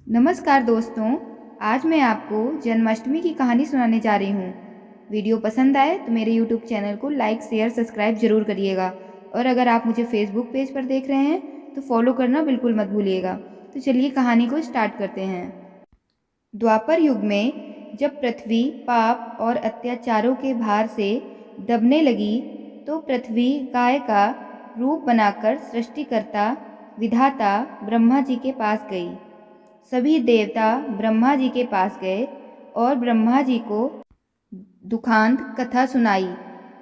नमस्कार दोस्तों, आज मैं आपको जन्माष्टमी की कहानी सुनाने जा रही हूँ। वीडियो पसंद आए तो मेरे यूट्यूब चैनल को लाइक शेयर सब्सक्राइब जरूर करिएगा और अगर आप मुझे फेसबुक पेज पर देख रहे हैं तो फॉलो करना बिल्कुल मत भूलिएगा। तो चलिए कहानी को स्टार्ट करते हैं। द्वापर युग में जब पृथ्वी पाप और अत्याचारों के भार से दबने लगी तो पृथ्वी गाय का रूप बनाकर सृष्टिकर्ता विधाता ब्रह्मा जी के पास गई। सभी देवता ब्रह्मा जी के पास गए और ब्रह्मा जी को दुखांत कथा सुनाई।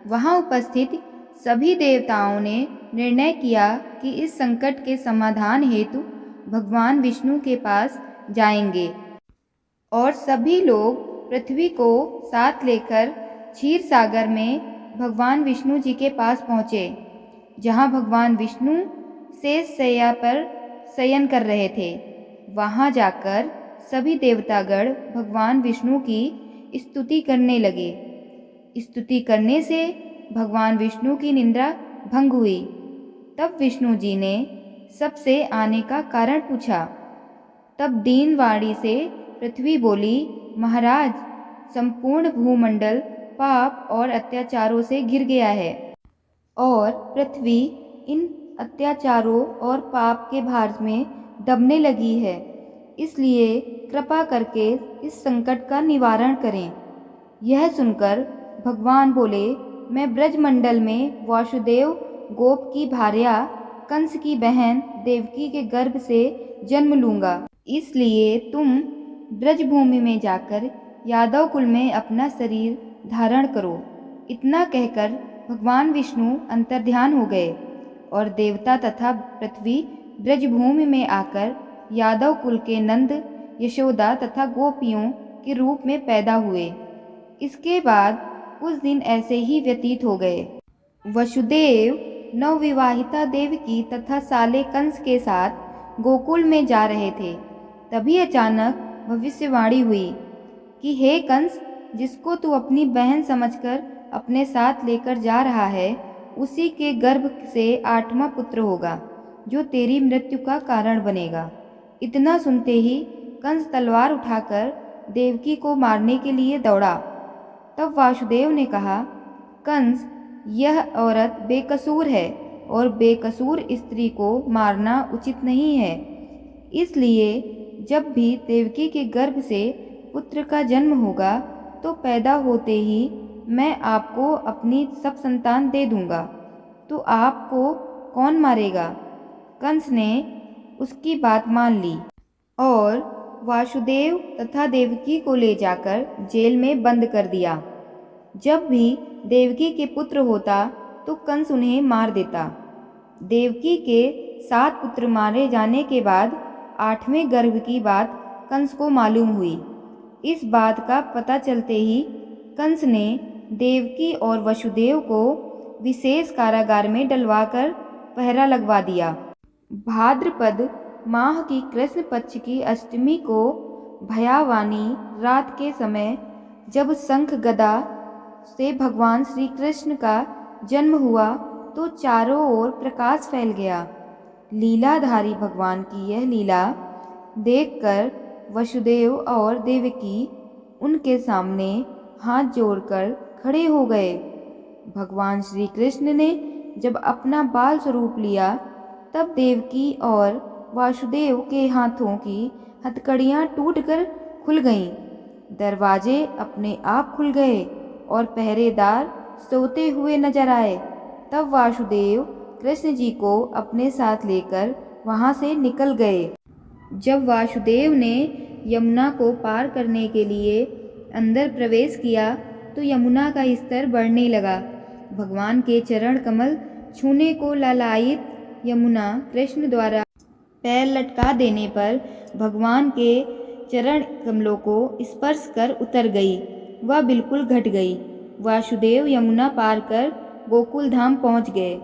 वहां उपस्थित सभी देवताओं ने निर्णय किया कि इस संकट के समाधान हेतु भगवान विष्णु के पास जाएंगे और सभी लोग पृथ्वी को साथ लेकर क्षीर सागर में भगवान विष्णु जी के पास पहुँचे, जहाँ भगवान विष्णु शेष शैया पर शयन कर रहे थे। वहाँ जाकर सभी देवतागण भगवान विष्णु की स्तुति करने लगे। स्तुति करने से भगवान विष्णु की निंद्रा भंग हुई। तब विष्णु जी ने सबसे आने का कारण पूछा। तब दीन वाणी से पृथ्वी बोली, महाराज, संपूर्ण भूमंडल पाप और अत्याचारों से घिर गया है और पृथ्वी इन अत्याचारों और पाप के भार में दबने लगी है। इसलिए कृपा करके इस संकट का निवारण करें। यह सुनकर भगवान बोले, मैं ब्रजमंडल में वासुदेव गोप की भार्या कंस की बहन देवकी के गर्भ से जन्म लूँगा। इसलिए तुम ब्रजभूमि में जाकर यादव कुल में अपना शरीर धारण करो। इतना कहकर भगवान विष्णु अंतर्ध्यान हो गए और देवता तथा पृथ्वी ब्रजभूमि में आकर यादव कुल के नंद, यशोदा तथा गोपियों के रूप में पैदा हुए। इसके बाद कुछ दिन ऐसे ही व्यतीत हो गए। वसुदेव नवविवाहिता देवकी तथा साले कंस के साथ गोकुल में जा रहे थे। तभी अचानक भविष्यवाणी हुई कि हे कंस, जिसको तू अपनी बहन समझकर अपने साथ लेकर जा रहा है, उसी के गर्भ से 8वां पुत्र होगा जो तेरी मृत्यु का कारण बनेगा। इतना सुनते ही कंस तलवार उठाकर देवकी को मारने के लिए दौड़ा। तब वासुदेव ने कहा, कंस, यह औरत बेकसूर है और बेकसूर स्त्री को मारना उचित नहीं है। इसलिए जब भी देवकी के गर्भ से पुत्र का जन्म होगा तो पैदा होते ही मैं आपको अपनी सब संतान दे दूंगा, तो आपको कौन मारेगा? कंस ने उसकी बात मान ली और वासुदेव तथा देवकी को ले जाकर जेल में बंद कर दिया। जब भी देवकी के पुत्र होता तो कंस उन्हें मार देता। देवकी के 7 पुत्र मारे जाने के बाद 8वें गर्भ की बात कंस को मालूम हुई। इस बात का पता चलते ही कंस ने देवकी और वसुदेव को विशेष कारागार में डलवाकर पहरा लगवा दिया। भाद्रपद माह की कृष्ण पक्ष की अष्टमी को भयावानी रात के समय जब शंख गदा से भगवान श्री कृष्ण का जन्म हुआ तो चारों ओर प्रकाश फैल गया। लीलाधारी भगवान की यह लीला देखकर वसुदेव और देवकी उनके सामने हाथ जोड़कर खड़े हो गए। भगवान श्री कृष्ण ने जब अपना बाल स्वरूप लिया तब देवकी और वासुदेव के हाथों की हथकड़ियाँ टूटकर खुल गईं। दरवाजे अपने आप खुल गए और पहरेदार सोते हुए नजर आए। तब वासुदेव कृष्ण जी को अपने साथ लेकर वहाँ से निकल गए। जब वासुदेव ने यमुना को पार करने के लिए अंदर प्रवेश किया तो यमुना का स्तर बढ़ने लगा। भगवान के चरण कमल छूने को लालायित यमुना कृष्ण द्वारा पैर लटका देने पर भगवान के चरण कमलों को स्पर्श कर उतर गई। वह बिल्कुल घट गई। वासुदेव यमुना पार कर गोकुल धाम पहुँच गए।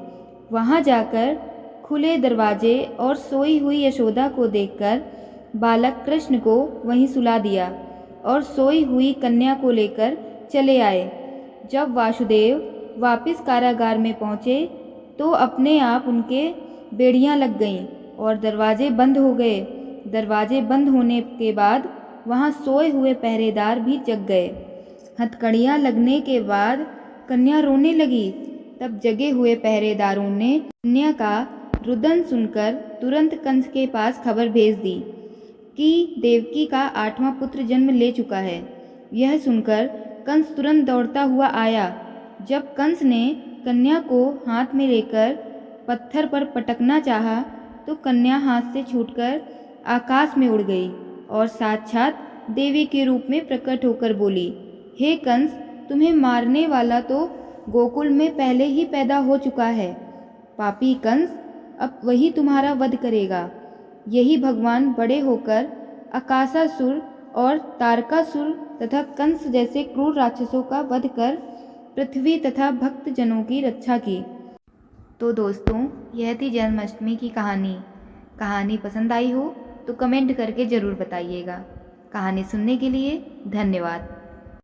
वहाँ जाकर खुले दरवाजे और सोई हुई यशोदा को देखकर बालक कृष्ण को वहीं सुला दिया और सोई हुई कन्या को लेकर चले आए। जब वासुदेव वापस कारागार में पहुँचे तो अपने आप उनके बेड़ियाँ लग गईं और दरवाजे बंद हो गए। दरवाजे बंद होने के बाद वहां सोए हुए पहरेदार भी जग गए। हथकड़ियां लगने के बाद कन्या रोने लगी। तब जगे हुए पहरेदारों ने कन्या का रुदन सुनकर तुरंत कंस के पास खबर भेज दी कि देवकी का 8वां पुत्र जन्म ले चुका है। यह सुनकर कंस तुरंत दौड़ता हुआ आया। जब कंस ने कन्या को हाथ में लेकर पत्थर पर पटकना चाहा तो कन्या हाथ से छूटकर आकाश में उड़ गई और साक्षात देवी के रूप में प्रकट होकर बोली, हे कंस, तुम्हें मारने वाला तो गोकुल में पहले ही पैदा हो चुका है। पापी कंस, अब वही तुम्हारा वध करेगा। यही भगवान बड़े होकर अकासासुर और तारकासुर तथा कंस जैसे क्रूर राक्षसों का वध कर पृथ्वी तथा भक्त जनों की रक्षा की। तो दोस्तों, यह थी जन्माष्टमी की कहानी। कहानी पसंद आई हो तो कमेंट करके ज़रूर बताइएगा। कहानी सुनने के लिए धन्यवाद।